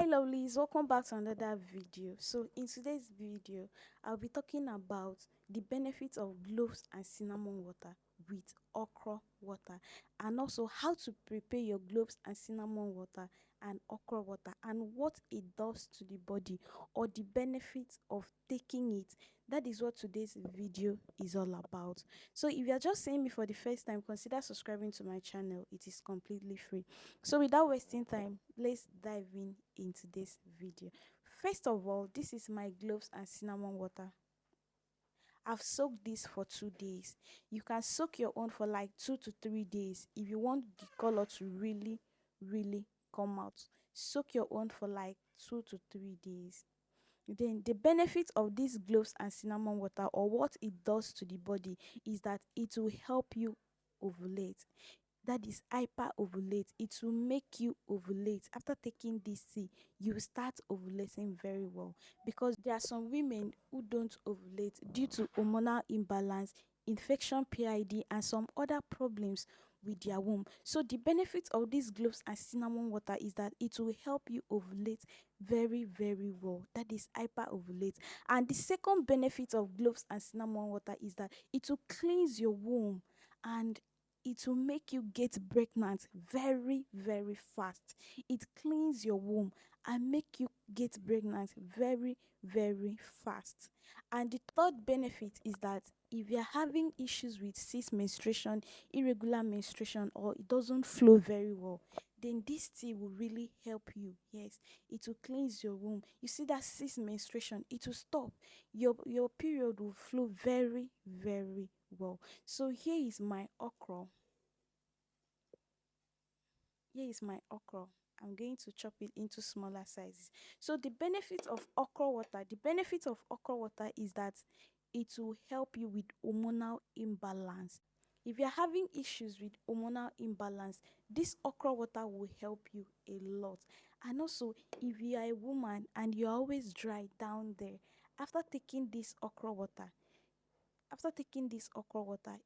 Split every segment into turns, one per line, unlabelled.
Lovelies, welcome back to another video. So in today's video I'll be talking about the benefits of cloves and cinnamon water with okra water, and also how to prepare your cloves and cinnamon water and okra water, and what it does to the body, or the benefits of taking it. That is what today's video is all about. So if you are just seeing me for the first time, consider subscribing to my channel. It is completely free. So without wasting time, let's dive in into this video. First of all, this is my cloves and cinnamon water. I've soaked this for 2 days. You can soak your own for like 2 to 3 days if you want the color to really come out. Soak your own for like 2 to 3 days. Then the benefit of these cloves and cinnamon water, or what it does to the body, is that it will help you ovulate. That is hyper ovulate. It will make you ovulate. After taking this tea, you will start ovulating very well, because there are some women who don't ovulate due to hormonal imbalance, infection, PID, and some other problems with their womb. So the benefit of these cloves and cinnamon water is that it will help you ovulate very well. That is hyper ovulate. And the second benefit of cloves and cinnamon water is that it will cleanse your womb, and it will make you get pregnant very fast. It cleans your womb and make you get pregnant very fast. And the third benefit is that if you're having issues with cis menstruation, irregular menstruation, or it doesn't flow very well, then this tea will really help you. Yes, it will cleanse your womb. You see that cis menstruation, it will stop. Your period will flow very well. So here is my okra. Here is my okra. I'm going to chop it into smaller sizes. So the benefit of okra water, is that it will help you with hormonal imbalance. If you're having issues with hormonal imbalance, this okra water will help you a lot. And also, if you are a woman and you're always dry down there, after taking this okra water,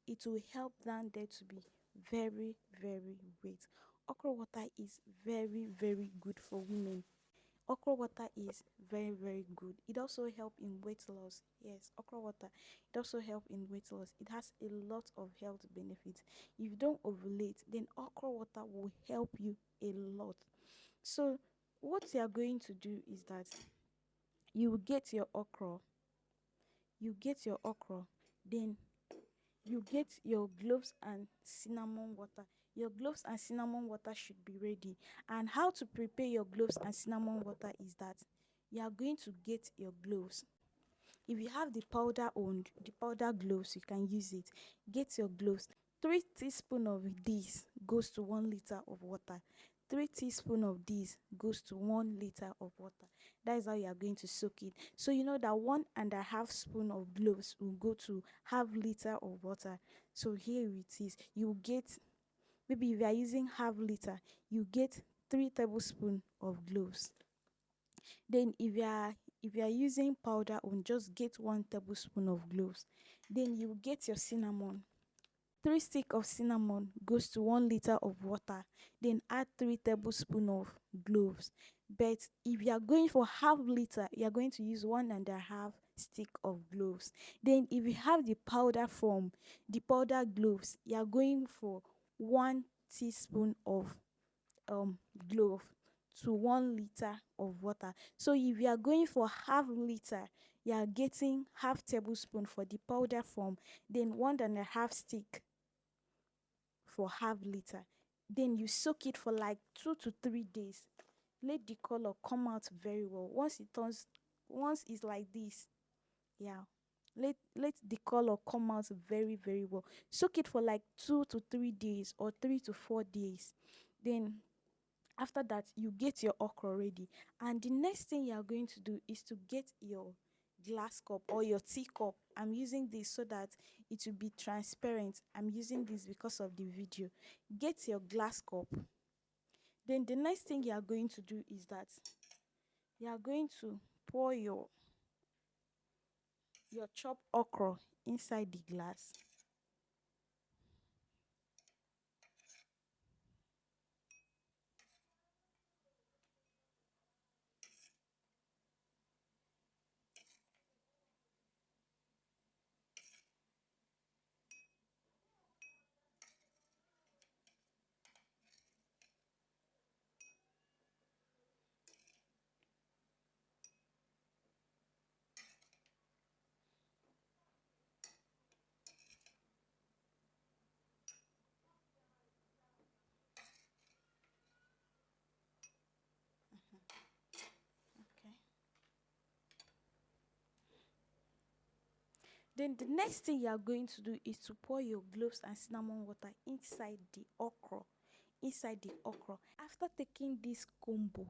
it will help down there to be very wet. Okra water is very good for women. Okra water is very good. It also help in weight loss. Yes, okra water, it also help in weight loss. It has a lot of health benefits. If you don't ovulate, then okra water will help you a lot. So what you are going to do is that you will get your okra, then you get your cloves and cinnamon water. Your cloves and cinnamon water should be ready. And how to prepare your cloves and cinnamon water is that you are going to get your cloves. If you have the powder cloves, you can use it. Get your cloves. 3 teaspoons of this goes to 1 liter of water. 3 teaspoons of this goes to 1 liter of water. That is how you are going to soak it. So you know that 1.5 spoon of cloves will go to half liter of water. So here it is. You get, maybe if you are using half liter, you get 3 tablespoons of cloves. Then if you are using powder on, just get 1 tablespoon of cloves. Then you get your cinnamon. 3 sticks of cinnamon goes to 1 liter of water. Then add 3 tablespoons of cloves. But if you are going for half liter, you are going to use 1.5 stick of cloves. Then if you have the powder form, the powder cloves, you are going for 1 teaspoon of clove to 1 liter of water. So if you are going for half liter, you are getting half tablespoon for the powder form, then 1.5 stick for half liter. Then you soak it for like 2 to 3 days. Let the color come out very well. Once it's like this, yeah, let the color come out very well. Soak it for like 2 to 3 days or 3 to 4 days. Then after that, you get your okra ready, and the next thing you are going to do is to get your glass cup or your tea cup. I'm using this so that it will be transparent. I'm using this because of the video. Get your glass cup. Then the next thing you are going to do is that you are going to pour your chopped okra inside the glass. Then the next thing you are going to do is to pour your cloves and cinnamon water inside the okra. Inside the okra. After taking this combo,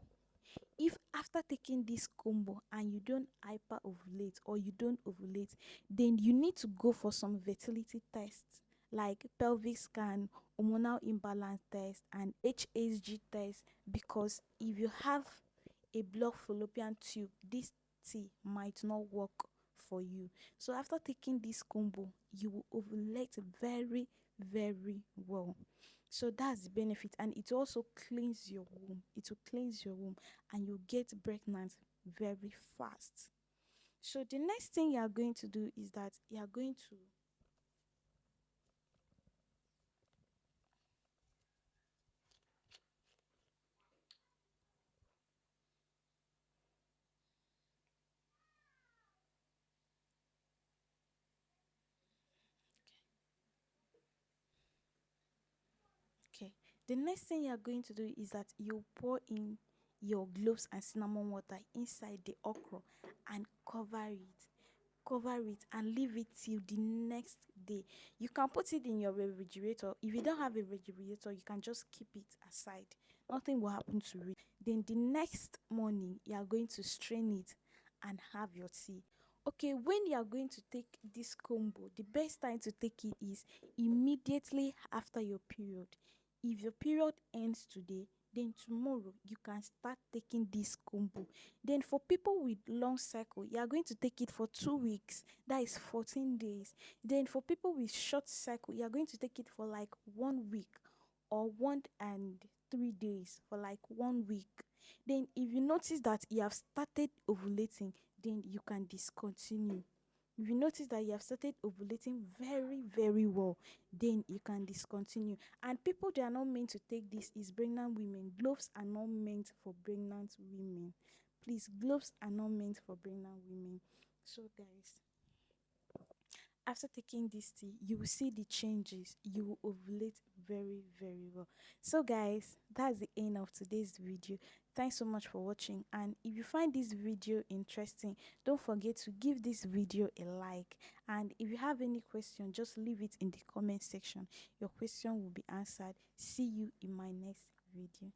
if after taking this combo and you don't hyper ovulate or you don't ovulate, then you need to go for some fertility tests like pelvic scan, hormonal imbalance test, and HSG test, because if you have a blocked fallopian tube, this tea might not work for you. So after taking this combo, you will ovulate very, very well. So that's the benefit, and it also cleans your womb. It will cleanse your womb, and you get pregnant very fast. So the next thing you are going to do is that you are going to okay. The next thing you are going to do is that you pour in your cloves and cinnamon water inside the okra and cover it and leave it till the next day. You can put it in your refrigerator. If you don't have a refrigerator, you can just keep it aside. Nothing will happen to it. Then the next morning, you are going to strain it and have your tea. Okay, when you are going to take this combo, the best time to take it is immediately after your period. If your period ends today, then tomorrow you can start taking this combo. Then for people with long cycle, you are going to take it for 2 weeks. That is 14 days. Then for people with short cycle, you are going to take it for like 1 week or 1 and 3 days for like 1 week. Then if you notice that you have started ovulating, then you can discontinue. If you notice that you have started ovulating very, very well, then you can discontinue. And people they are not meant to take this is pregnant women. Gloves are not meant for pregnant women. Please, gloves are not meant for pregnant women. So, guys, after taking this tea, you will see the changes. You will ovulate very, very well. So, guys, that's the end of today's video. Thanks so much for watching. And if you find this video interesting, don't forget to give this video a like. And if you have any question, just leave it in the comment section. Your question will be answered. See you in my next video.